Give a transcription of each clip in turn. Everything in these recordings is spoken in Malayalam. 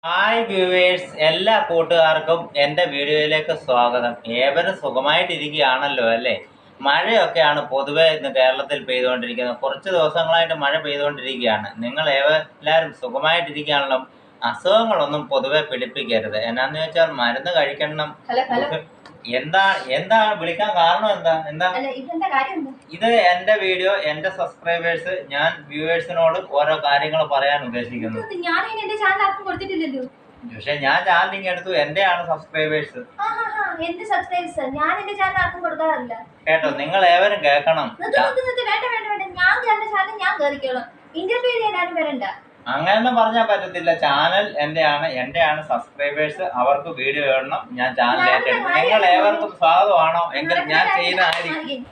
ഹായ് വ്യൂവേഴ്സ്, എല്ലാ കൂട്ടുകാർക്കും എൻ്റെ വീഡിയോയിലേക്ക് സ്വാഗതം. ഏവരും സുഖമായിട്ടിരിക്കുകയാണല്ലോ അല്ലേ? മഴയൊക്കെയാണ് പൊതുവെ ഇന്ന് കേരളത്തിൽ പെയ്തുകൊണ്ടിരിക്കുന്നത്. കുറച്ച് ദിവസങ്ങളായിട്ട് മഴ പെയ്തുകൊണ്ടിരിക്കുകയാണ്. നിങ്ങൾ എല്ലാവരും സുഖമായിട്ടിരിക്കുകയാണല്ലോ. അസുഖങ്ങളൊന്നും പൊതുവെ പിടിപ്പിക്കരുത്. എന്നാന്ന് വെച്ചാൽ മരുന്ന് കഴിക്കണം. എന്താ എന്താ വിളിക്കാൻ കാരണം എന്താ ഇത് എൻ്റെ വീഡിയോ, എൻ്റെ സബ്സ്ക്രൈബേഴ്സ്, ഞാൻ വ്യൂവേഴ്സിനോട് ഓരോ കാര്യങ്ങൾ പറയാൻ ഉദ്ദേശിക്കുന്നു. പക്ഷെ ഞാൻ ചാനലിങ് എടുത്തു, എന്റെയാണ് സബ്സ്ക്രൈബേഴ്സ്. കേട്ടോ, നിങ്ങൾ ഏവരും കേൾക്കണം. അങ്ങനെയൊന്നും പറഞ്ഞാൽ പറ്റത്തില്ല. ചാനൽ എന്റെയാണ് സബ്സ്ക്രൈബേഴ്സ്. അവർക്ക് വീഡിയോ ഇടണം, ഞാൻ ചാനൽ ഏറ്റെടുക്കും. നിങ്ങൾ ഏവർക്കും സ്വാഗതമാണോ എങ്കിൽ ഞാൻ ചെയ്യുന്നതായിരിക്കും.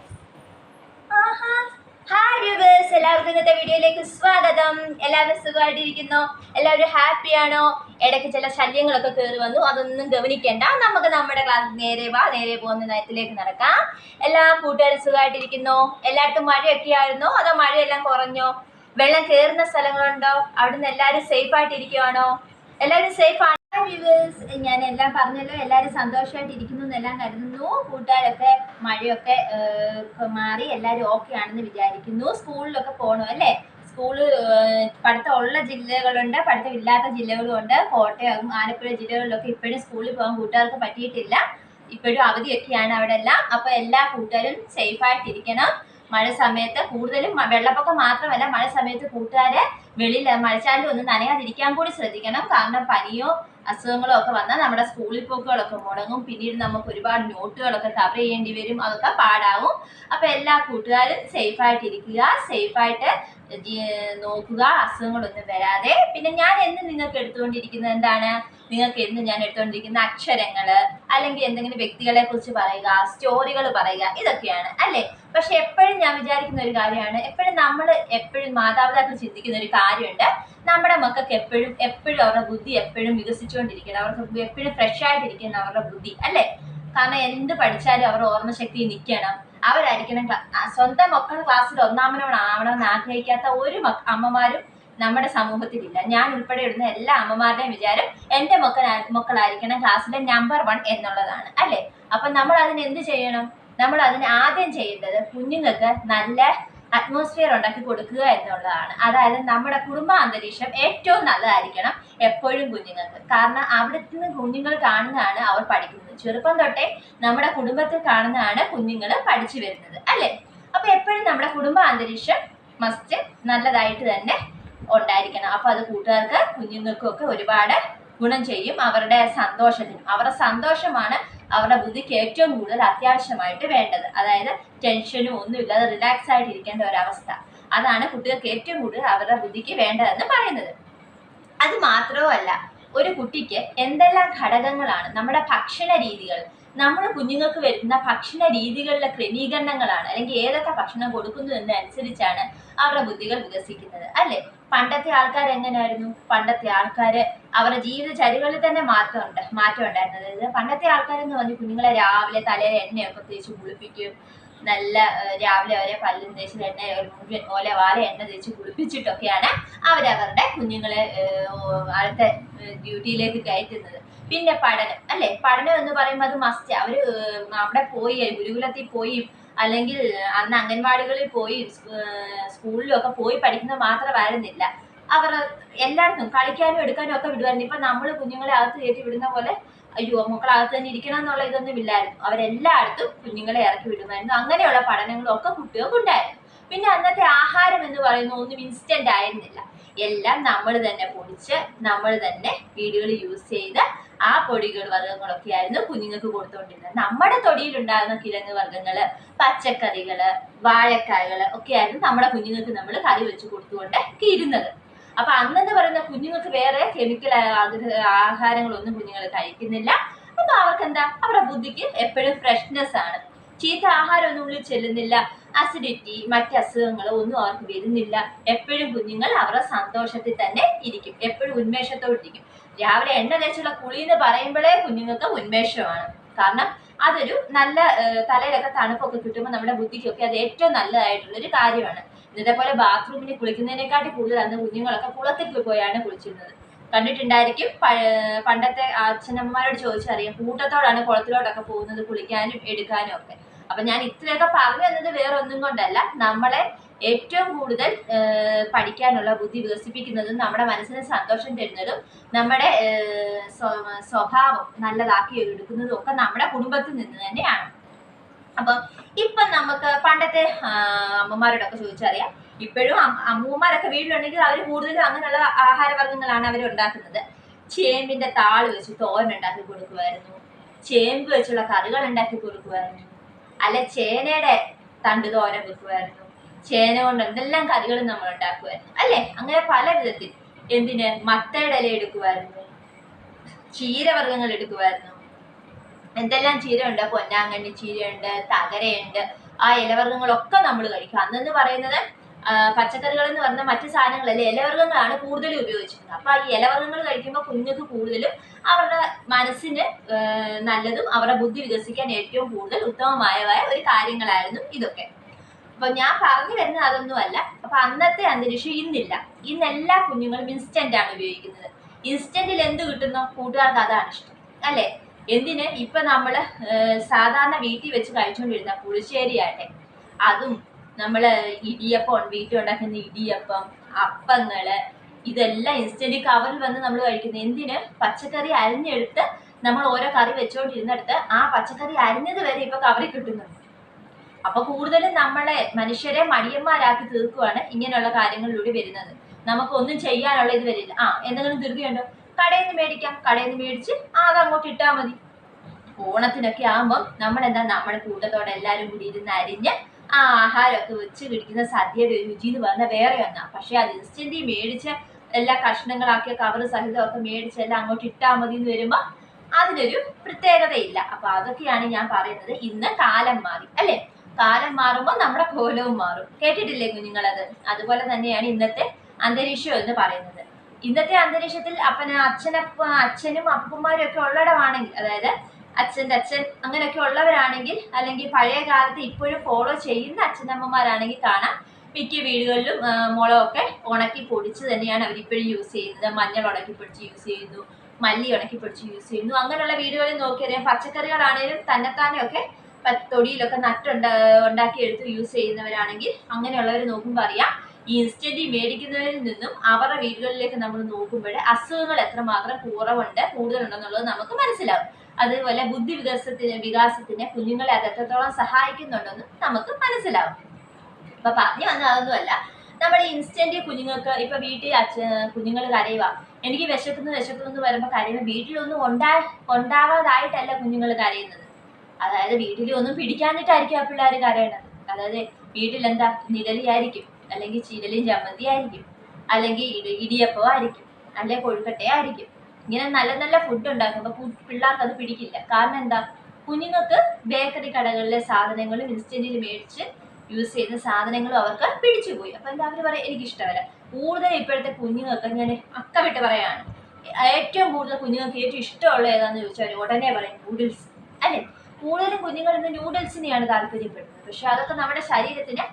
ഹായ് വ്യൂവേഴ്സ്, എല്ലാവർക്കും ഇന്നത്തെ വീഡിയോയിലേക്ക് സ്വാഗതം. എല്ലാവരും സുഖമായിട്ടിരിക്കുന്നോ? എല്ലാവരും ഹാപ്പിയാണോ? ഇടയ്ക്ക് ചില ശല്യങ്ങളൊക്കെ കയറി വന്നു, അതൊന്നും ഗവനിക്കേണ്ട. നമുക്ക് നമ്മുടെ ക്ലാസ് നേരെ പോകുന്ന നയത്തിലേക്ക് നടക്കാം. എല്ലാ കൂട്ടുകാരും സുഖമായിട്ടിരിക്കുന്നോ? എല്ലായിടത്തും മഴയൊക്കെ ആയിരുന്നോ? അതോ മഴയെല്ലാം കുറഞ്ഞോ? വെള്ളം കയറുന്ന സ്ഥലങ്ങളുണ്ടോ? അവിടുന്ന് എല്ലാവരും സേഫ് ആയിട്ടിരിക്കുവാണോ? എല്ലാവരും സേഫ് ആണ് വ്യൂവേഴ്സ്. ഞാൻ എല്ലാം പറഞ്ഞല്ലോ, എല്ലാവരും സന്തോഷമായിട്ടിരിക്കുന്നു എന്നെല്ലാം കരുതുന്നു. കൂട്ടുകാരൊക്കെ മഴയൊക്കെ മാറി എല്ലാവരും ഓക്കെ ആണെന്ന് വിചാരിക്കുന്നു. സ്കൂളിലൊക്കെ പോകണം അല്ലേ? സ്കൂള് പഠിത്തമുള്ള ജില്ലകളുണ്ട്, പഠിത്തമില്ലാത്ത ജില്ലകളും ഉണ്ട്. കോട്ടയം, ആലപ്പുഴ ജില്ലകളിലൊക്കെ ഇപ്പോഴും സ്കൂളിൽ പോകാൻ കൂട്ടുകാർക്ക് പറ്റിയിട്ടില്ല. ഇപ്പോഴും അവധിയൊക്കെയാണ് അവിടെ എല്ലാം. അപ്പോൾ എല്ലാ കൂട്ടുകാരും സേഫായിട്ടിരിക്കണം. മഴ സമയത്ത് കൂടുതലും വെള്ളപ്പൊക്കം മാത്രമല്ല, മഴ സമയത്ത് കൂട്ടുകാരെ വെളിയിൽ മഴച്ചാലിൽ ഒന്നും നനയാതിരിക്കാൻ കൂടി ശ്രദ്ധിക്കണം. കാരണം പനിയോ അസുഖങ്ങളോ ഒക്കെ വന്നാൽ നമ്മുടെ സ്കൂളിൽ പോക്കുകളൊക്കെ മുടങ്ങും. പിന്നീട് നമുക്ക് ഒരുപാട് നോട്ടുകളൊക്കെ കവർ ചെയ്യേണ്ടി വരും, അതൊക്കെ പാടാവും. അപ്പൊ എല്ലാ കൂട്ടുകാരും സേഫായിട്ടിരിക്കുക, സേഫായിട്ട് നോക്കുക, അസുഖങ്ങളൊന്നും വരാതെ. പിന്നെ ഞാൻ എന്ന് നിങ്ങൾക്ക് എടുത്തുകൊണ്ടിരിക്കുന്നത് എന്താണ്? നിങ്ങൾക്ക് എന്ന് ഞാൻ എടുത്തുകൊണ്ടിരിക്കുന്ന അക്ഷരങ്ങള്, അല്ലെങ്കിൽ എന്തെങ്കിലും വ്യക്തികളെ കുറിച്ച് പറയുക, സ്റ്റോറികൾ പറയുക, ഇതൊക്കെയാണ് അല്ലേ? പക്ഷെ എപ്പോഴും ഞാൻ വിചാരിക്കുന്ന ഒരു കാര്യമാണ്, എപ്പോഴും മാതാപിതാക്കൾ ചിന്തിക്കുന്ന ഒരു കാര്യമുണ്ട്. നമ്മുടെ മക്കൾക്ക് എപ്പോഴും അവരുടെ ബുദ്ധി എപ്പോഴും വികസിച്ചുകൊണ്ടിരിക്കണം, അവർക്ക് എപ്പോഴും ഫ്രഷ് ആയിട്ടിരിക്കണം അവരുടെ ബുദ്ധി അല്ലേ? കാരണം എന്ത് പഠിച്ചാലും അവരുടെ ഓർമ്മശക്തി നിൽക്കണം. അവരായിരിക്കണം സ്വന്തം മക്കൾ ക്ലാസ്സിൽ ഒന്നാമനോടാവണമെന്ന് ആഗ്രഹിക്കാത്ത ഒരു അമ്മമാരും നമ്മുടെ സമൂഹത്തിലില്ല. ഞാൻ ഉൾപ്പെടെ ഇടുന്ന എല്ലാ അമ്മമാരുടെയും വിചാരം എൻ്റെ മക്കളായിരിക്കണം ക്ലാസ്സിലെ നമ്പർ 1 എന്നുള്ളതാണ് അല്ലേ? അപ്പൊ നമ്മൾ അതിന് എന്ത് ചെയ്യണം? നമ്മൾ അതിന് ആദ്യം ചെയ്യേണ്ടത് കുഞ്ഞുങ്ങൾക്ക് നല്ല അറ്റ്മോസ്ഫിയർ ഉണ്ടാക്കി കൊടുക്കുക എന്നുള്ളതാണ്. അതായത് നമ്മുടെ കുടുംബ അന്തരീക്ഷം ഏറ്റവും നല്ലതായിരിക്കണം എപ്പോഴും കുഞ്ഞുങ്ങൾക്ക്. കാരണം അവിടുത്തെ നിന്ന് കുഞ്ഞുങ്ങൾ കാണുന്നതാണ് അവർ പഠിക്കുന്നത്. ചെറുപ്പം തൊട്ടേ നമ്മുടെ കുടുംബത്തിൽ കാണുന്നതാണ് കുഞ്ഞുങ്ങൾ പഠിച്ചു വരുന്നത് അല്ലേ? അപ്പൊ എപ്പോഴും നമ്മുടെ കുടുംബ അന്തരീക്ഷം മസ്റ്റ് നല്ലതായിട്ട് തന്നെ ഉണ്ടായിരിക്കണം. അപ്പൊ അത് കൂട്ടുകാർക്ക് കുഞ്ഞുങ്ങൾക്കും ഒക്കെ ഒരുപാട് ഗുണം ചെയ്യും. അവരുടെ സന്തോഷത്തിനും, അവരുടെ സന്തോഷമാണ് അവരുടെ ബുദ്ധിക്ക് ഏറ്റവും കൂടുതൽ അത്യാവശ്യമായിട്ട് വേണ്ടത്. അതായത് ടെൻഷനും ഒന്നുമില്ലാതെ റിലാക്സ് ആയിട്ടിരിക്കേണ്ട ഒരവസ്ഥ, അതാണ് കുട്ടികൾക്ക് ഏറ്റവും കൂടുതൽ അവരുടെ ബുദ്ധിക്ക് വേണ്ടതെന്ന് പറയുന്നത്. അത് മാത്രവുമല്ല, ഒരു കുട്ടിക്ക് എന്തെല്ലാം ഘടകങ്ങളാണ് നമ്മുടെ ഭക്ഷണ രീതികൾ, നമ്മൾ കുഞ്ഞുങ്ങൾക്ക് വരുന്ന ഭക്ഷണ രീതികളിലെ ക്രമീകരണങ്ങളാണ്, അല്ലെങ്കിൽ ഏതൊക്കെ ഭക്ഷണം കൊടുക്കുന്നു എന്നനുസരിച്ചാണ് അവരുടെ ബുദ്ധികൾ വികസിക്കുന്നത് അല്ലേ? പണ്ടത്തെ ആൾക്കാർ എങ്ങനെയായിരുന്നു? പണ്ടത്തെ ആൾക്കാർ അവരുടെ ജീവിതചര്യകളിൽ തന്നെ മാറ്റം ഉണ്ടായിരുന്നത്. അതായത് പണ്ടത്തെ ആൾക്കാരെന്ന് പറഞ്ഞ് കുഞ്ഞുങ്ങളെ രാവിലെ തലയിൽ എണ്ണയൊക്കെ തേച്ച് കുളിപ്പിക്കും. നല്ല രാവിലെ വരെ പല്ലും തേച്ച് വാല എണ്ണ തേച്ച് കുളിപ്പിച്ചിട്ടൊക്കെയാണ് അവരവരുടെ കുഞ്ഞുങ്ങളെ അടുത്ത ഡ്യൂട്ടിയിലേക്ക് കയറ്റുന്നത്. പിന്നെ പഠനം അല്ലെ? പഠനം എന്ന് പറയുമ്പോൾ അത് മസ്റ്റ്. അവര് അവിടെ പോയി ഗുരുകുലത്തിൽ പോയി, അല്ലെങ്കിൽ അന്ന് അംഗൻവാടികളിൽ പോയി, സ്കൂളിലും ഒക്കെ പോയി പഠിക്കുന്നത് മാത്രമായിരുന്നില്ല. അവർ എല്ലായിടത്തും കളിക്കാനും എടുക്കാനും ഒക്കെ വിടുമായിരുന്നു. ഇപ്പൊ നമ്മൾ കുഞ്ഞുങ്ങളെ അകത്ത് കയറ്റി വിടുന്ന പോലെ അയ്യോ മക്കളകത്ത് തന്നെ ഇരിക്കണം എന്നുള്ള ഇതൊന്നും ഇല്ലായിരുന്നു. അവരെല്ലായിടത്തും കുഞ്ഞുങ്ങളെ ഇറക്കി വിടുമായിരുന്നു. അങ്ങനെയുള്ള പഠനങ്ങളും ഒക്കെ കുട്ടികൾക്ക് ഉണ്ടായിരുന്നു. പിന്നെ അന്നത്തെ ആഹാരം എന്ന് പറയുന്നത് ഒന്നും ഇൻസ്റ്റന്റ് ആയിരുന്നില്ല. എല്ലാം നമ്മൾ തന്നെ പൊടിച്ച്, നമ്മൾ തന്നെ വീടുകളിൽ യൂസ് ചെയ്ത് ആ പൊടികൾ വർഗ്ഗങ്ങളൊക്കെ ആയിരുന്നു കുഞ്ഞുങ്ങൾക്ക് കൊടുത്തുകൊണ്ടിരുന്നത്. നമ്മുടെ തൊടിയിലുണ്ടാകുന്ന കിഴങ്ങ് വർഗ്ഗങ്ങള്, പച്ചക്കറികള്, വാഴക്കായകള് ഒക്കെ ആയിരുന്നു നമ്മുടെ കുഞ്ഞുങ്ങൾക്ക് നമ്മൾ കറി വെച്ച് കൊടുത്തുകൊണ്ടൊക്കെ ഇരുന്നത്. അപ്പൊ അന്നെന്ന് പറയുന്ന കുഞ്ഞുങ്ങൾക്ക് വേറെ കെമിക്കൽ ആഹാരങ്ങളൊന്നും കുഞ്ഞുങ്ങൾ കഴിക്കുന്നില്ല. അപ്പൊ അവർക്ക് എന്താ? അവരുടെ ബുദ്ധിക്ക് എപ്പോഴും ഫ്രഷ്നെസ് ആണ്. ചീത്ത ആഹാരമൊന്നും ഉള്ളിൽ ചെല്ലുന്നില്ല. അസിഡിറ്റി, മറ്റ് അസുഖങ്ങൾ ഒന്നും അവർക്ക് വരുന്നില്ല. എപ്പോഴും കുഞ്ഞുങ്ങൾ അവരുടെ സന്തോഷത്തിൽ തന്നെ ഇരിക്കും, എപ്പോഴും ഉന്മേഷത്തോടിരിക്കും. രാവിലെ എണ്ണ തേച്ചുള്ള കുളി എന്ന് പറയുമ്പോഴേ കുഞ്ഞുങ്ങൾക്ക് ഉന്മേഷമാണ്. കാരണം അതൊരു നല്ല തലയിലൊക്കെ തണുപ്പൊക്കെ കിട്ടുമ്പോൾ നമ്മുടെ ബുദ്ധിക്കൊക്കെ അത് ഏറ്റവും നല്ലതായിട്ടുള്ളൊരു കാര്യമാണ്. ഇതേപോലെ ബാത്റൂമിൽ കുളിക്കുന്നതിനെക്കാട്ടി കൂടുതൽ അന്ന് കുഞ്ഞുങ്ങളൊക്കെ കുളത്തിൽ പോയാണ് കുളിച്ചിരുന്നത്. കണ്ടിട്ടുണ്ടായിരിക്കും. പണ്ടത്തെ അച്ഛനമ്മമാരോട് ചോദിച്ചറിയാം, കൂട്ടത്തോടാണ് കുളത്തിലോട്ടൊക്കെ പോകുന്നത് കുളിക്കാനും എടുക്കാനും ഒക്കെ. അപ്പൊ ഞാൻ ഇത്രയൊക്കെ പറഞ്ഞു തന്നത് വേറെ ഒന്നും കൊണ്ടല്ല, നമ്മളെ ഏറ്റവും കൂടുതൽ പഠിക്കാനുള്ള ബുദ്ധി വികസിപ്പിക്കുന്നതും നമ്മുടെ മനസ്സിന് സന്തോഷം തരുന്നതും നമ്മുടെ സ്വഭാവം നല്ലതാക്കി എടുക്കുന്നതും ഒക്കെ നമ്മുടെ കുടുംബത്തിൽ നിന്ന് തന്നെയാണ്. അപ്പം ഇപ്പം നമുക്ക് പണ്ടത്തെ അമ്മമാരോടൊക്കെ ചോദിച്ചറിയാം. ഇപ്പോഴും അമ്മൂമ്മമാരൊക്കെ വീട്ടിലുണ്ടെങ്കിൽ അവർ കൂടുതലും അങ്ങനെയുള്ള ആഹാരവർഗ്ഗങ്ങളാണ് അവർ ഉണ്ടാക്കുന്നത്. ചേമ്പിന്റെ താള് വെച്ച് തോരൻ ഉണ്ടാക്കി കൊടുക്കുമായിരുന്നു, ചേമ്പ് വെച്ചുള്ള കറികൾ ഉണ്ടാക്കി കൊടുക്കുമായിരുന്നു, അല്ലെ ചേനയുടെ തണ്ട് തോരൻ വെക്കുമായിരുന്നു, ചേന കൊണ്ട് എന്തെല്ലാം കറികളും നമ്മൾ ഉണ്ടാക്കുമായിരുന്നു അല്ലെ. അങ്ങനെ പല വിധത്തിൽ. എന്തിന് മത്തയുടെ ഇല എടുക്കുമായിരുന്നു, ചീരവർഗ്ഗങ്ങൾ എടുക്കുമായിരുന്നു. എന്തെല്ലാം ചീരയുണ്ട്, പൊന്നാങ്കണ്ണി ചീരയുണ്ട്, തകരയുണ്ട്. ആ ഇലവർഗ്ഗങ്ങളൊക്കെ നമ്മൾ കഴിക്കും. അന്നെന്ന് പറയുന്നത് പച്ചക്കറികൾ എന്ന് പറഞ്ഞാൽ മറ്റു സാധനങ്ങളല്ലേ, ഇലവർഗ്ഗങ്ങളാണ് കൂടുതലും ഉപയോഗിച്ചിരുന്നത്. അപ്പൊ ഈ ഇലവർഗ്ഗങ്ങൾ കഴിക്കുമ്പോൾ കുഞ്ഞുങ്ങൾക്ക് കൂടുതലും അവരുടെ മനസ്സിന് നല്ലതും അവരുടെ ബുദ്ധി വികസിക്കാൻ ഏറ്റവും കൂടുതൽ ഉത്തമമായ ഒരു കാര്യങ്ങളായിരുന്നു ഇതൊക്കെ. അപ്പൊ ഞാൻ പറഞ്ഞു വരുന്നത് അതൊന്നുമല്ല. അപ്പൊ അന്നത്തെ അന്തരീക്ഷം ഇന്നില്ല. ഇന്ന് എല്ലാ കുഞ്ഞുങ്ങളും ഇൻസ്റ്റന്റ് ആണ് ഉപയോഗിക്കുന്നത്. ഇൻസ്റ്റന്റിൽ എന്ത് കിട്ടുന്നോ കൂട്ടുകാർക്ക് അതാണ് ഇഷ്ടം അല്ലെ. എന്തിന് ഇപ്പൊ നമ്മള് സാധാരണ വീട്ടിൽ വെച്ച് കഴിച്ചുകൊണ്ടിരുന്ന പുളിശ്ശേരി ആട്ടെ, അതും നമ്മള് ഇടിയപ്പം, വീട്ടിൽ ഉണ്ടാക്കുന്ന ഇടിയപ്പം, അപ്പങ്ങള്, ഇതെല്ലാം ഇൻസ്റ്റന്റ് കവറിൽ വന്ന് നമ്മൾ കഴിക്കുന്നത്. എന്തിന് പച്ചക്കറി അരിഞ്ഞെടുത്ത് നമ്മൾ ഓരോ കറി വെച്ചോണ്ടിരുന്നിടത്ത് ആ പച്ചക്കറി അരിഞ്ഞത് വരെ ഇപ്പൊ കവറിൽ കിട്ടുന്നുണ്ട്. അപ്പൊ കൂടുതലും നമ്മളെ മനുഷ്യരെ മടിയന്മാരാക്കി തീർക്കുവാണ് ഇങ്ങനെയുള്ള കാര്യങ്ങളിലൂടെ വരുന്നത്. നമുക്കൊന്നും ചെയ്യാനുള്ള ഇത് വരില്ല. എന്തെങ്കിലും ധൃതിയുണ്ടോ, കടയിൽ നിന്ന് മേടിക്കാം, കടയിൽ നിന്ന് മേടിച്ച് അത് അങ്ങോട്ട് ഇട്ടാൽ മതി. ഓണത്തിനൊക്കെ ആകുമ്പം നമ്മളെന്താ, നമ്മുടെ കൂട്ടത്തോടെ എല്ലാവരും കൂടി ഇരുന്ന് അരിഞ്ഞ് ആ ആഹാരമൊക്കെ വെച്ച് പിടിക്കുന്ന സദ്യയുടെ രുചി എന്ന് പറഞ്ഞാൽ വേറെ ഒന്നാ. പക്ഷെ അത് ഇൻസ്റ്റന്റ് മേടിച്ച് എല്ലാ കഷ്ണങ്ങളാക്കിയ കവറ് സഹിതമൊക്കെ മേടിച്ച് എല്ലാം അങ്ങോട്ട് ഇട്ടാൽ മതി എന്ന് വരുമ്പോ അതിനൊരു പ്രത്യേകതയില്ല. അപ്പൊ അതൊക്കെയാണ് ഞാൻ പറയുന്നത്. ഇന്ന് കാലം മാറി അല്ലെ. കാലം മാറുമ്പോൾ നമ്മുടെ കോലവും മാറും. കേട്ടിട്ടില്ലേ കുഞ്ഞുങ്ങളത്? അതുപോലെ തന്നെയാണ് ഇന്നത്തെ അന്തരീക്ഷം എന്ന് പറയുന്നത്. ഇന്നത്തെ അന്തരീക്ഷത്തിൽ അച്ഛനും അപ്പന്മാരും ഒക്കെ ഉള്ളിടമാണെങ്കിൽ, അതായത് അച്ഛൻ്റെ അച്ഛൻ അങ്ങനെയൊക്കെ ഉള്ളവരാണെങ്കിൽ, അല്ലെങ്കിൽ പഴയ കാലത്ത് ഇപ്പോഴും ഫോളോ ചെയ്യുന്ന അച്ഛനമ്മമാരാണെങ്കിൽ കാണാം മിക്ക വീടുകളിലും മുളകൊക്കെ ഉണക്കി പൊടിച്ച് തന്നെയാണ് അവരിപ്പോഴും യൂസ് ചെയ്യുന്നത്. മഞ്ഞൾ ഉണക്കി പൊടിച്ച് യൂസ് ചെയ്യുന്നു, മല്ലി ഉണക്കി പൊടിച്ച് യൂസ് ചെയ്യുന്നു. അങ്ങനെയുള്ള വീടുകളിൽ നോക്കിയറിയാം പച്ചക്കറികളാണേലും തന്നെത്താനെയൊക്കെ തൊടിയിലൊക്കെ ഉണ്ടാക്കി എടുത്ത് യൂസ് ചെയ്യുന്നവരാണെങ്കിൽ അങ്ങനെയുള്ളവർ നോക്കുമ്പോൾ അറിയാം ഈ ഇൻസ്റ്റന്റ് മേടിക്കുന്നവരിൽ നിന്നും അവരുടെ വീടുകളിലേക്ക് നമ്മൾ നോക്കുമ്പോൾ അസുഖങ്ങൾ എത്രമാത്രം കൂടുതലുണ്ടെന്നുള്ളത് നമുക്ക് മനസ്സിലാവും. അതുപോലെ ബുദ്ധി വികാസത്തിന് കുഞ്ഞുങ്ങളെ അത് എത്രത്തോളം സഹായിക്കുന്നുണ്ടെന്ന് നമുക്ക് മനസ്സിലാവും. അപ്പൊ പറഞ്ഞു വന്ന അതൊന്നുമല്ല, നമ്മൾ ഇൻസ്റ്റന്റ് കുഞ്ഞുങ്ങൾക്ക് ഇപ്പൊ വീട്ടിൽ കുഞ്ഞുങ്ങൾ കരയുക, എനിക്ക് വിശക്കുന്നു എന്ന് പറയുമ്പോൾ കരയുമ്പോൾ വീട്ടിലൊന്നും ഉണ്ടാവാതായിട്ടല്ല കുഞ്ഞുങ്ങൾ കരയുന്നത്. അതായത് വീട്ടിലൊന്നും പിടിക്കാഞ്ഞിട്ടായിരിക്കും ആ പിള്ളേർ കരയണത്. അതായത് വീട്ടിലെന്താ നിഴലിയായിരിക്കും, അല്ലെങ്കിൽ ചിരലിയും ചമ്മന്തി ആയിരിക്കും, അല്ലെങ്കിൽ ഇടിയപ്പോ ആയിരിക്കും, അല്ലെങ്കിൽ കൊഴുക്കട്ടയായിരിക്കും. ഇങ്ങനെ നല്ല നല്ല ഫുഡ് ഉണ്ടാക്കുമ്പോൾ പിള്ളേർക്ക് അത് പിടിക്കില്ല. കാരണം എന്താ, കുഞ്ഞുങ്ങൾക്ക് ബേക്കറി കടകളിലെ സാധനങ്ങളും ഇൻസ്റ്റന്റിൽ മേടിച്ച് യൂസ് ചെയ്യുന്ന സാധനങ്ങളും അവർക്ക് പിടിച്ചുപോയി. അപ്പൊ എന്താ അവർ പറയാം എനിക്കിഷ്ടമല്ല. കൂടുതൽ ഇപ്പോഴത്തെ കുഞ്ഞുങ്ങൾക്ക് ഞാൻ അക്കമിട്ട് പറയാണ്, ഏറ്റവും കൂടുതൽ കുഞ്ഞുങ്ങൾക്ക് ഏറ്റവും ഇഷ്ടമുള്ള ഏതാന്ന് ചോദിച്ചാൽ ഉടനെ പറയും നൂഡിൽസ് അല്ലെ. കൂടുതലും കുഞ്ഞുങ്ങൾ ഇന്ന് നൂഡിൽസിനെയാണ് താല്പര്യപ്പെടുന്നത്. പക്ഷെ അതൊക്കെ നമ്മുടെ ശരീരത്തിന്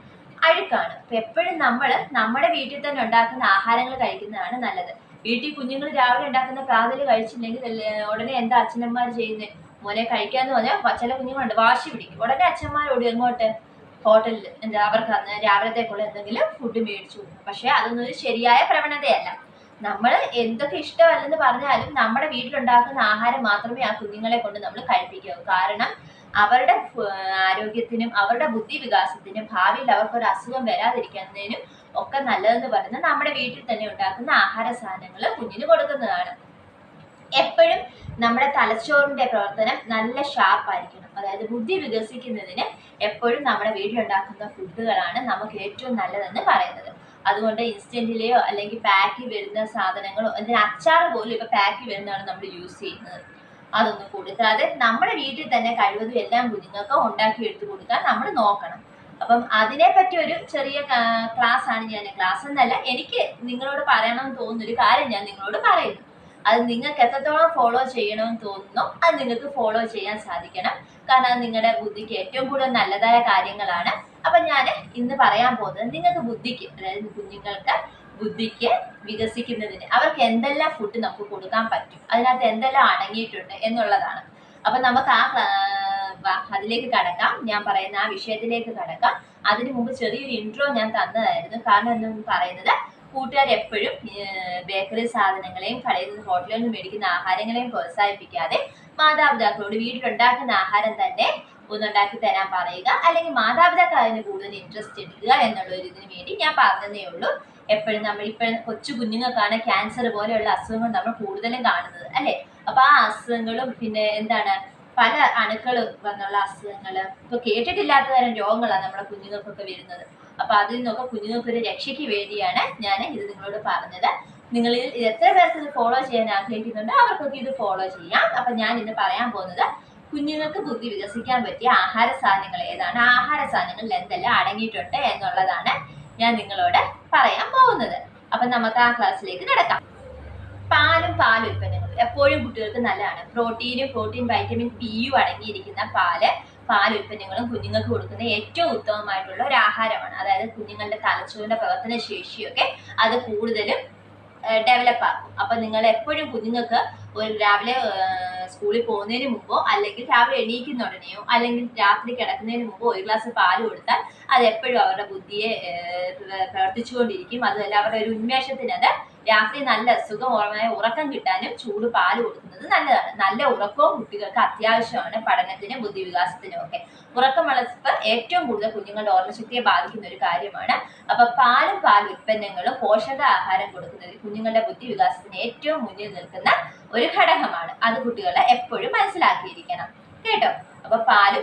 അഴുക്കാണ്. അപ്പൊ എപ്പോഴും നമ്മൾ നമ്മുടെ വീട്ടിൽ തന്നെ ഉണ്ടാക്കുന്ന ആഹാരങ്ങൾ കഴിക്കുന്നതാണ് നല്ലത്. വീട്ടിൽ കുഞ്ഞുങ്ങൾ രാവിലെ ഉണ്ടാക്കുന്ന പ്രാതൽ കഴിച്ചില്ലെങ്കിൽ ഉടനെ എന്താ അച്ഛനമ്മമാർ ചെയ്യുന്നത്, മോനെ കഴിക്കാന്ന് പറഞ്ഞാൽ ചില കുഞ്ഞുങ്ങളുണ്ട് വാശി പിടിക്കും. ഉടനെ അച്ഛന്മാരോട് എങ്ങോട്ട്, ഹോട്ടലിൽ എന്താ അവർക്ക് രാവിലത്തേക്കുള്ള എന്തെങ്കിലും ഫുഡ് മേടിച്ചു കൊടുക്കും. പക്ഷെ അതൊന്നും ഒരു ശരിയായ പ്രവണതയല്ല. നമ്മൾ എന്തൊക്കെ ഇഷ്ടമല്ലെന്ന് പറഞ്ഞാലും നമ്മുടെ വീട്ടിലുണ്ടാക്കുന്ന ആഹാരം മാത്രമേ ആ കുഞ്ഞുങ്ങളെ കൊണ്ട് നമ്മൾ കഴിപ്പിക്കാവൂ. കാരണം അവരുടെ ആരോഗ്യത്തിനും അവരുടെ ബുദ്ധി വികാസത്തിനും ഭാവിയിൽ അവർക്കൊരു അസുഖം വരാതിരിക്കുന്നതിനും ഒക്കെ നല്ലതെന്ന് പറയുന്നത് നമ്മുടെ വീട്ടിൽ തന്നെ ഉണ്ടാക്കുന്ന ആഹാര സാധനങ്ങൾ കുഞ്ഞിന് കൊടുക്കുന്നതാണ്. എപ്പോഴും നമ്മുടെ തലച്ചോറിന്റെ പ്രവർത്തനം നല്ല ഷാർപ്പായിരിക്കണം. അതായത് ബുദ്ധി വികസിക്കുന്നതിന് എപ്പോഴും നമ്മുടെ വീട്ടിലുണ്ടാക്കുന്ന ഫുഡുകളാണ് നമുക്ക് ഏറ്റവും നല്ലതെന്ന് പറയുന്നത്. അതുകൊണ്ട് ഇൻസ്റ്റന്റിലെയോ അല്ലെങ്കിൽ പാക്കിൽ വരുന്ന സാധനങ്ങളോ, അതിന് അച്ചാർ പോലും ഇപ്പൊ പാക്കിൽ വരുന്നതാണ് നമ്മൾ യൂസ് ചെയ്യുന്നത്. അതൊന്നും കൊടുക്കാതെ നമ്മുടെ വീട്ടിൽ തന്നെ കഴിവതും എല്ലാം കുഞ്ഞുങ്ങൾക്ക് ഉണ്ടാക്കി എടുത്തു കൊടുക്കാൻ നമ്മൾ നോക്കണം. അപ്പം അതിനെപ്പറ്റി ഒരു ചെറിയ ക്ലാസ് എന്നല്ല, എനിക്ക് നിങ്ങളോട് പറയണമെന്ന് തോന്നുന്ന ഒരു കാര്യം ഞാൻ നിങ്ങളോട് പറയുന്നു. അത് നിങ്ങൾക്ക് എത്രത്തോളം ഫോളോ ചെയ്യണമെന്ന് തോന്നുന്നോ അത് നിങ്ങൾക്ക് ഫോളോ ചെയ്യാൻ സാധിക്കണം. കാരണം അത് നിങ്ങളുടെ ബുദ്ധിക്ക് ഏറ്റവും കൂടുതൽ നല്ലതായ കാര്യങ്ങളാണ്. അപ്പൊ ഞാൻ ഇന്ന് പറയാൻ പോകുന്നത് നിങ്ങൾക്ക് ബുദ്ധിക്ക്, അതായത് കുഞ്ഞുങ്ങൾക്ക് ബുദ്ധിക്ക് വികസിക്കുന്നതിന് അവർക്ക് എന്തെല്ലാം ഫുഡ് നമുക്ക് കൊടുക്കാൻ പറ്റും, അതിനകത്ത് എന്തെല്ലാം അടങ്ങിയിട്ടുണ്ട് എന്നുള്ളതാണ്. അപ്പൊ നമുക്ക് അതിലേക്ക് കടക്കാം. ഞാൻ പറയുന്ന ആ വിഷയത്തിലേക്ക് കടക്കാം. അതിനു മുമ്പ് ചെറിയൊരു ഇൻട്രോ ഞാൻ തന്നതായിരുന്നു. കാരണം എന്തെന്ന് പറയുന്നത്, കൂട്ടുകാർ എപ്പോഴും ബേക്കറി സാധനങ്ങളെയും കടയിൽ നിന്ന് ഹോട്ടലിൽ നിന്ന് മേടിക്കുന്ന ആഹാരങ്ങളെയും പ്രോത്സാഹിപ്പിക്കാതെ മാതാപിതാക്കളോട് വീട്ടിലുണ്ടാക്കുന്ന ആഹാരം തന്നെ ഒന്നുണ്ടാക്കി തരാൻ പറയുക, അല്ലെങ്കിൽ മാതാപിതാക്കൾ അതിന് കൂടുതൽ ഇൻട്രസ്റ്റ് എടുക്കുക എന്നുള്ള ഒരു ഇതിന് വേണ്ടി ഞാൻ പറഞ്ഞതേ ഉള്ളൂ. എപ്പോഴും ഇപ്പോഴും കൊച്ചു കുഞ്ഞുങ്ങൾക്കാണ് ക്യാൻസർ പോലെയുള്ള അസുഖങ്ങൾ നമ്മൾ കൂടുതലും കാണുന്നത്, അല്ലെ? അപ്പൊ ആ അസുഖങ്ങളും പിന്നെ എന്താണ് പല അണുക്കൾ വന്നുള്ള അസുഖങ്ങള് ഇപ്പൊ കേട്ടിട്ടില്ലാത്ത തരം രോഗങ്ങളാണ് നമ്മുടെ കുഞ്ഞുങ്ങൾക്കൊക്കെ വരുന്നത്. അപ്പൊ അതിൽ നിന്നൊക്കെ കുഞ്ഞുങ്ങൾക്ക് ഒരു രക്ഷയ്ക്ക് വേണ്ടിയാണ് ഞാൻ ഇത് നിങ്ങളോട് പറഞ്ഞത്. നിങ്ങളിൽ എത്ര പേർക്ക് ഇത് ഫോളോ ചെയ്യാൻ ആഗ്രഹിക്കുന്നുണ്ടോ അവർക്കൊക്കെ ഇത് ഫോളോ ചെയ്യാം. അപ്പൊ ഞാൻ ഇന്ന് പറയാൻ പോകുന്നത് കുഞ്ഞുങ്ങൾക്ക് ബുദ്ധി വികസിക്കാൻ പറ്റിയ ആഹാര സാധനങ്ങൾ ഏതാണ്, ആഹാര സാധനങ്ങളിൽ എന്തെല്ലാം അടങ്ങിയിട്ടുണ്ട് എന്നുള്ളതാണ് ഞാൻ നിങ്ങളോട് പറയാൻ പോകുന്നത്. അപ്പൊ നമുക്ക് ആ ക്ലാസ്സിലേക്ക് കിടക്കാം. പാലും പാലുൽപ്പന്നങ്ങളും എപ്പോഴും കുട്ടികൾക്ക് നല്ലതാണ്. പ്രോട്ടീൻ വൈറ്റമിൻ ബിയും അടങ്ങിയിരിക്കുന്ന പാലുൽപ്പന്നങ്ങളും കുഞ്ഞുങ്ങൾക്ക് കൊടുക്കുന്ന ഏറ്റവും ഉത്തമമായിട്ടുള്ള ഒരു ആഹാരമാണ്. അതായത് കുഞ്ഞുങ്ങളുടെ തലച്ചോറിന്റെ പ്രവർത്തന ശേഷിയൊക്കെ അത് കൂടുതലും ഡെവലപ്പ് ആക്കും. അപ്പൊ നിങ്ങൾ എപ്പോഴും കുഞ്ഞുങ്ങൾക്ക് ഒരു രാവിലെ സ്കൂളിൽ പോകുന്നതിന് മുമ്പോ അല്ലെങ്കിൽ രാവിലെ എണീക്കുന്ന ഉടനെയോ അല്ലെങ്കിൽ രാത്രി കിടക്കുന്നതിന് മുമ്പോ ഒരു ഗ്ലാസ് പാല് കൊടുത്താൽ അത് എപ്പോഴും അവരുടെ ബുദ്ധിയെ പ്രവർത്തിച്ചുകൊണ്ടിരിക്കും. അതുമല്ല അവരുടെ ഒരു ഉന്മേഷത്തിന് അത് രാത്രി നല്ല സുഖമായ ഉറക്കം കിട്ടാനും ചൂട് പാല് കൊടുക്കുന്നത് നല്ലതാണ്. നല്ല ഉറക്കവും കുട്ടികൾക്ക് അത്യാവശ്യമാണ് പഠനത്തിനും ബുദ്ധിവികാസത്തിനും ഒക്കെ. ഉറക്കം വളർച്ച ഏറ്റവും കൂടുതൽ കുഞ്ഞുങ്ങളുടെ ഓർമ്മശക്തിയെ ബാധിക്കുന്ന ഒരു കാര്യമാണ്. അപ്പൊ പാലുൽപ്പന്നങ്ങളും പോഷകാഹാരം കൊടുക്കുന്നത് കുഞ്ഞുങ്ങളുടെ ബുദ്ധിവികാസത്തിന് ഏറ്റവും മുന്നിൽ നിൽക്കുന്ന ഒരു ഘടകമാണ്. അത് കുട്ടികളെ എപ്പോഴും മനസ്സിലാക്കിയിരിക്കണം കേട്ടോ. അപ്പൊ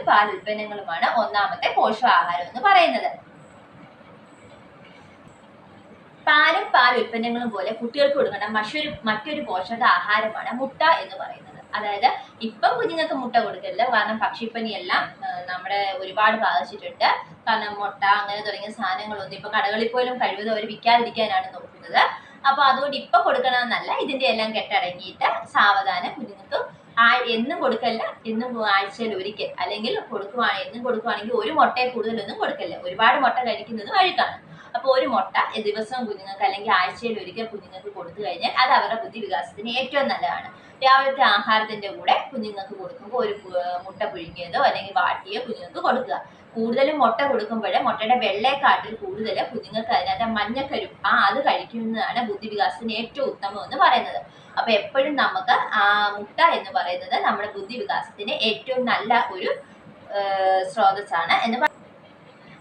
പാലുൽപ്പന്നങ്ങളുമാണ് ഒന്നാമത്തെ പോഷകാഹാരം എന്ന് പറയുന്നത്. പാലുൽപ്പന്നങ്ങളും പോലെ കുട്ടികൾക്ക് കൊടുക്കുന്ന മറ്റൊരു പോഷകാഹാരമാണ് മുട്ട എന്ന് പറയുന്നത്. അതായത് ഇപ്പം കുഞ്ഞുങ്ങൾക്ക് മുട്ട കൊടുക്കില്ല, കാരണം പക്ഷിപ്പനിയെല്ലാം നമ്മുടെ ഒരുപാട് ബാധിച്ചിട്ടുണ്ട്. കാരണം മുട്ട അങ്ങനെ തുടങ്ങിയ സാധനങ്ങളൊന്നും ഇപ്പൊ കടകളിൽ പോലും കഴിവതും അവർ വിൽക്കാതിരിക്കാനാണ് നോക്കുന്നത്. അപ്പൊ അതുകൊണ്ട് ഇപ്പൊ കൊടുക്കണമെന്നല്ല, ഇതിന്റെ എല്ലാം കെട്ടടങ്ങിയിട്ട് സാവധാനം കുഞ്ഞുങ്ങൾക്ക് എന്നും കൊടുക്കല്ല, എന്നും ആഴ്ചയിൽ ഒരിക്കൽ അല്ലെങ്കിൽ എന്നും കൊടുക്കുവാണെങ്കിൽ ഒരു മുട്ടയെ കൂടുതലൊന്നും കൊടുക്കല്ല. ഒരുപാട് മുട്ട കഴിക്കുന്നത് അഴുക്കാണ്. അപ്പൊ ഒരു മുട്ട ദിവസവും കുഞ്ഞുങ്ങൾക്ക് അല്ലെങ്കിൽ ആഴ്ചയിൽ ഒരിക്കൽ കുഞ്ഞുങ്ങൾക്ക് കൊടുത്തു കഴിഞ്ഞാൽ അത് അവരുടെ ബുദ്ധിവികാസത്തിന് ഏറ്റവും നല്ലതാണ്. രാവിലത്തെ ആഹാരത്തിന്റെ കൂടെ കുഞ്ഞുങ്ങൾക്ക് കൊടുക്കുമ്പോൾ ഒരു മുട്ട പുഴുങ്ങിയതോ അല്ലെങ്കിൽ വാട്ടിയോ കുഞ്ഞുങ്ങൾക്ക് കൊടുക്കുക. കൂടുതലും മുട്ട കൊടുക്കുമ്പോഴേ മുട്ടയുടെ വെള്ളയെക്കാട്ടിൽ കൂടുതൽ കുഞ്ഞുങ്ങൾക്ക് അതിനകത്ത് മഞ്ഞക്കരു അത് കഴിക്കുന്നതാണ് ബുദ്ധിവികാസത്തിന് ഏറ്റവും ഉത്തമം എന്ന് പറയുന്നത്. അപ്പൊ എപ്പോഴും നമുക്ക് മുട്ട എന്ന് പറയുന്നത് നമ്മുടെ ബുദ്ധിവികാസത്തിന് ഏറ്റവും നല്ല ഒരു സ്രോതസ്സാണ് എന്ന്.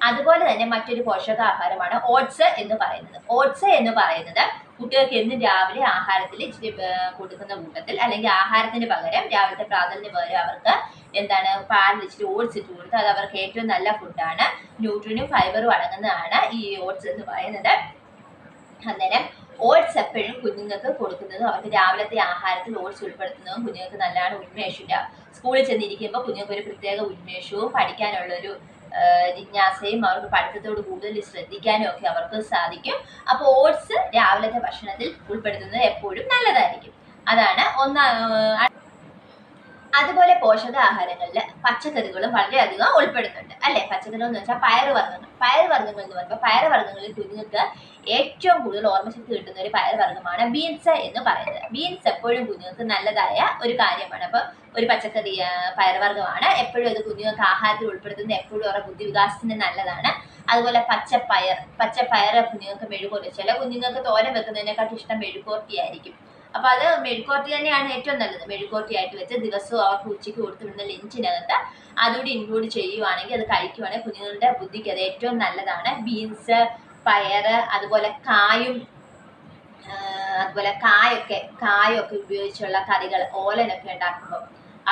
അതുപോലെ തന്നെ മറ്റൊരു പോഷകാഹാരമാണ് ഓട്സ് എന്ന് പറയുന്നത്. ഓട്സ് എന്ന് പറയുന്നത് കുട്ടികൾക്ക് എന്നും രാവിലെ ആഹാരത്തിൽ ഇച്ചിരി കൊടുക്കുന്ന കൂട്ടത്തിൽ അല്ലെങ്കിൽ ആഹാരത്തിന് പകരം രാവിലത്തെ പ്രാതലിന് പകരം അവർക്ക് പാലിൽ ഇച്ചിരി ഓട്സ് ഇട്ട് കൊടുത്ത് അത് അവർക്ക് ഏറ്റവും നല്ല ഫുഡാണ്. ന്യൂട്രിനും ഫൈബറും അടങ്ങുന്നതാണ് ഈ ഓട്സ് എന്ന് പറയുന്നത്. അന്നേരം ഓട്സ് എപ്പോഴും കുഞ്ഞുങ്ങൾക്ക് കൊടുക്കുന്നതും അവർക്ക് രാവിലത്തെ ആഹാരത്തിൽ ഓട്സ് ഉൾപ്പെടുത്തുന്നതും കുഞ്ഞുങ്ങൾക്ക് നല്ലതാണ്. ഉന്മേഷമില്ല, സ്കൂളിൽ ചെന്നിരിക്കുമ്പോൾ കുഞ്ഞുങ്ങൾക്ക് ഒരു പ്രത്യേക ഉന്മേഷവും പഠിക്കാനുള്ളൊരു ജിജ്ഞാസയും അവർക്ക് പഠിത്തത്തോട് കൂടുതൽ ശ്രദ്ധിക്കാനും ഒക്കെ അവർക്ക് സാധിക്കും. അപ്പോൾ ഓട്സ് രാവിലത്തെ ഭക്ഷണത്തിൽ ഉൾപ്പെടുത്തുന്നത് എപ്പോഴും നല്ലതായിരിക്കും. അതാണ് അതുപോലെ പോഷകാഹാരങ്ങളിൽ പച്ചക്കറികളും വളരെയധികം ഉൾപ്പെടുന്നുണ്ട്, അല്ലെ? പച്ചക്കറികൾ എന്ന് വെച്ചാൽ പയറുവർഗ്ഗങ്ങൾ എന്ന് പറയുമ്പോൾ പയറുവർഗ്ഗങ്ങളിൽ കുഞ്ഞുങ്ങൾക്ക് ഏറ്റവും കൂടുതൽ ഓർമ്മശക്തി കിട്ടുന്ന ഒരു പയറുവർഗ്ഗമാണ് ബീൻസ് എന്ന് പറയുന്നത്. ബീൻസ് എപ്പോഴും കുഞ്ഞുങ്ങൾക്ക് നല്ലതായ ഒരു കാര്യമാണ്. അപ്പൊ ഒരു പച്ചക്കറി പയറുവർഗ്ഗമാണ്. എപ്പോഴും അത് കുഞ്ഞുങ്ങൾക്ക് ആഹാരത്തിൽ ഉൾപ്പെടുത്തുന്നത് എപ്പോഴും അവരുടെ ബുദ്ധിവികാസത്തിന് നല്ലതാണ്. അതുപോലെ പച്ചപ്പയർ കുഞ്ഞുങ്ങൾക്ക് മെഴുകുവരട്ടി, ചില കുഞ്ഞുങ്ങൾക്ക് തോരൻ വെക്കുന്നതിനെക്കാട്ടും ഇഷ്ടം മെഴുകുവരട്ടിയായിരിക്കും. അപ്പൊ അത് മെഴുകുവരട്ടി തന്നെയാണ് ഏറ്റവും നല്ലത്. മെഴുകുവരട്ടിയായിട്ട് വെച്ച് ദിവസവും അവർക്ക് ഉച്ചയ്ക്ക് കൊടുത്തുവിടുന്ന ലഞ്ചിനകത്ത് അതുകൂടി ഇൻക്ലൂഡ് ചെയ്യുവാണെങ്കിൽ അത് കഴിക്കുവാണെങ്കിൽ കുഞ്ഞുങ്ങളുടെ ബുദ്ധിക്ക് അത് ഏറ്റവും നല്ലതാണ്. ബീൻസ്, പയറ്, അതുപോലെ കായൊക്കെ ഉപയോഗിച്ചുള്ള കറികൾ, ഓലനൊക്കെ ഉണ്ടാക്കുമ്പോൾ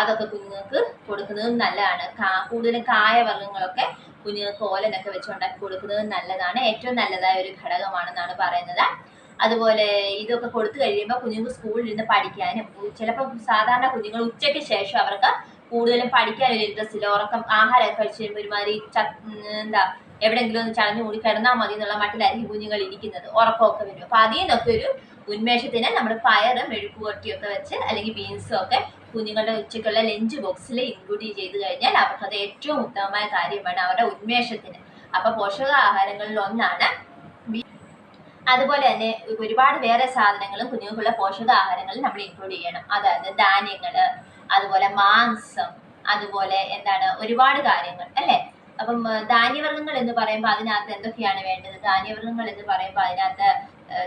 അതൊക്കെ കുഞ്ഞുങ്ങൾക്ക് കൊടുക്കുന്നതും നല്ലതാണ്. കൂടുതലും കായവർഗ്ഗങ്ങളൊക്കെ കുഞ്ഞുങ്ങൾക്ക് ഓലനൊക്കെ വെച്ച് ഉണ്ടാക്കി കൊടുക്കുന്നതും നല്ലതാണ്. ഏറ്റവും നല്ലതായ ഒരു ഘടകമാണെന്നാണ് പറയുന്നത്. അതുപോലെ ഇതൊക്കെ കൊടുത്തു കഴിയുമ്പോൾ കുഞ്ഞുങ്ങൾക്ക് സ്കൂളിൽ ഇരുന്ന് പഠിക്കാനും, ചിലപ്പോൾ സാധാരണ കുഞ്ഞുങ്ങൾ ഉച്ചയ്ക്ക് ശേഷം അവർക്ക് കൂടുതലും പഠിക്കാനൊരു ഇൻട്രസ്റ്റ് ഇല്ല. ആഹാരമൊക്കെ കഴിച്ച് കഴിയുമ്പോൾ ഒരുമാതിരി എവിടെയെങ്കിലും ഒന്ന് ചടഞ്ഞു കൂടി കിടന്നാൽ മതി എന്നുള്ള മട്ടിലായിരിക്കും കുഞ്ഞുങ്ങൾ ഇരിക്കുന്നത്. ഉറക്കമൊക്കെ വരും. അപ്പൊ അതിൽ നിന്നൊക്കെ ഒരു ഉന്മേഷത്തിന് നമ്മൾ പയറും മെഴുക്കുവരട്ടിയൊക്കെ വെച്ച് അല്ലെങ്കിൽ ബീൻസും ഒക്കെ കുഞ്ഞുങ്ങളുടെ ഉച്ചയ്ക്കുള്ള ലഞ്ച് ബോക്സിൽ ഇൻക്ലൂഡ് ചെയ്ത് കഴിഞ്ഞാൽ അവർക്കത് ഏറ്റവും ഉത്തമമായ കാര്യമാണ് അവരുടെ ഉന്മേഷത്തിന്. അപ്പൊ പോഷകാഹാരങ്ങളിൽ ഒന്നാണ്. അതുപോലെ തന്നെ ഒരുപാട് വേറെ സാധനങ്ങളും കുഞ്ഞുങ്ങൾക്കുള്ള പോഷകാഹാരങ്ങളും നമ്മൾ ഇൻക്ലൂഡ് ചെയ്യണം. അതായത് ധാന്യങ്ങള്, അതുപോലെ മാംസം, അതുപോലെ എന്താണ് ഒരുപാട് കാര്യങ്ങൾ അല്ലേ. അപ്പം ധാന്യവർഗ്ഗങ്ങൾ എന്ന് പറയുമ്പോൾ അതിനകത്ത് എന്തൊക്കെയാണ് വേണ്ടത്? ധാന്യവർഗ്ഗങ്ങൾ എന്ന് പറയുമ്പോൾ അതിനകത്ത്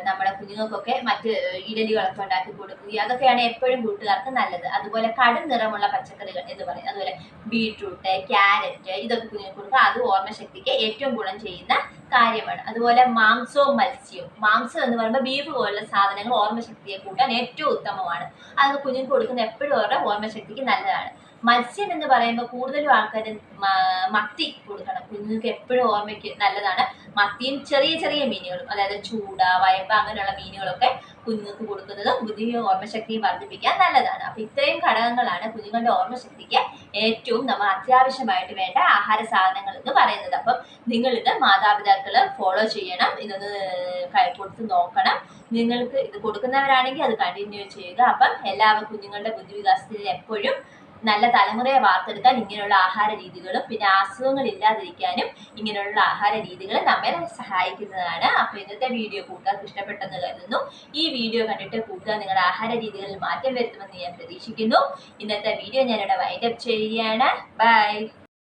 നമ്മുടെ കുഞ്ഞുങ്ങൾക്കൊക്കെ മറ്റ് ഇഡലികളൊക്കെ ഉണ്ടാക്കി കൊടുക്കുക, അതൊക്കെയാണ് എപ്പോഴും കൂട്ടുകാർക്ക് നല്ലത്. അതുപോലെ കടും നിറമുള്ള പച്ചക്കറികൾ എന്ന് പറയും, അതുപോലെ ബീട്രൂട്ട്, ക്യാരറ്റ്, ഇതൊക്കെ കുഞ്ഞുങ്ങൾക്ക് കൊടുക്കുക. അത് ഓർമ്മശക്തിക്ക് ഏറ്റവും ഗുണം ചെയ്യുന്ന കാര്യമാണ്. അതുപോലെ മാംസവും മത്സ്യവും, മാംസം എന്ന് പറയുമ്പോൾ ബീഫ് പോലുള്ള സാധനങ്ങൾ ഓർമ്മശക്തിയെ കൂട്ടാൻ ഏറ്റവും ഉത്തമമാണ്. അത് കുഞ്ഞുങ്ങൾക്ക് കൊടുക്കുന്ന എപ്പോഴും അവരുടെ ഓർമ്മശക്തിക്ക് നല്ലതാണ്. മത്സ്യം എന്ന് പറയുമ്പോൾ കൂടുതലും ആൾക്കാർ മത്തി കൊടുക്കണം, കുഞ്ഞുങ്ങൾക്ക് എപ്പോഴും ഓർമ്മയ്ക്ക് നല്ലതാണ്. മത്തിയും ചെറിയ ചെറിയ മീനുകളും, അതായത് ചൂട, വയമ്പ, അങ്ങനെയുള്ള മീനുകളൊക്കെ കുഞ്ഞുങ്ങൾക്ക് കൊടുക്കുന്നത് ബുദ്ധിയും ഓർമ്മശക്തിയും വർദ്ധിപ്പിക്കാൻ നല്ലതാണ്. അപ്പൊ ഇത്രയും ഘടകങ്ങളാണ് കുഞ്ഞുങ്ങളുടെ ഓർമ്മശക്തിക്ക് ഏറ്റവും നമ്മൾ അത്യാവശ്യമായിട്ട് വേണ്ട ആഹാര സാധനങ്ങൾ എന്ന് പറയുന്നത്. അപ്പം നിങ്ങളിത് മാതാപിതാക്കള് ഫോളോ ചെയ്യണം, ഇതൊന്ന് കൊടുത്ത് നോക്കണം. നിങ്ങൾക്ക് ഇത് കൊടുക്കുന്നവരാണെങ്കിൽ അത് കണ്ടിന്യൂ ചെയ്യുക. അപ്പം എല്ലാവരും കുഞ്ഞുങ്ങളുടെ ബുദ്ധിവികാസത്തിൽ എപ്പോഴും നല്ല തലമുറയെ വാർത്തെടുക്കാൻ ഇങ്ങനെയുള്ള ആഹാര രീതികളും പിന്നെ അസുഖങ്ങൾ ഇല്ലാതിരിക്കാനും ഇങ്ങനെയുള്ള ആഹാര രീതികൾ നമ്മെ സഹായിക്കുന്നതാണ്. അപ്പൊ ഇന്നത്തെ വീഡിയോ കൂട്ടുകാർക്ക് ഇഷ്ടപ്പെട്ടെന്ന് കരുതുന്നു. ഈ വീഡിയോ കണ്ടിട്ട് കൂട്ടുകാർ നിങ്ങളുടെ ആഹാര രീതികളിൽ മാറ്റം വരുത്തുമെന്ന് ഞാൻ പ്രതീക്ഷിക്കുന്നു. ഇന്നത്തെ വീഡിയോ ഞാനിവിടെ വൈൻഡപ്പ് ചെയ്യുകയാണ്. ബൈ.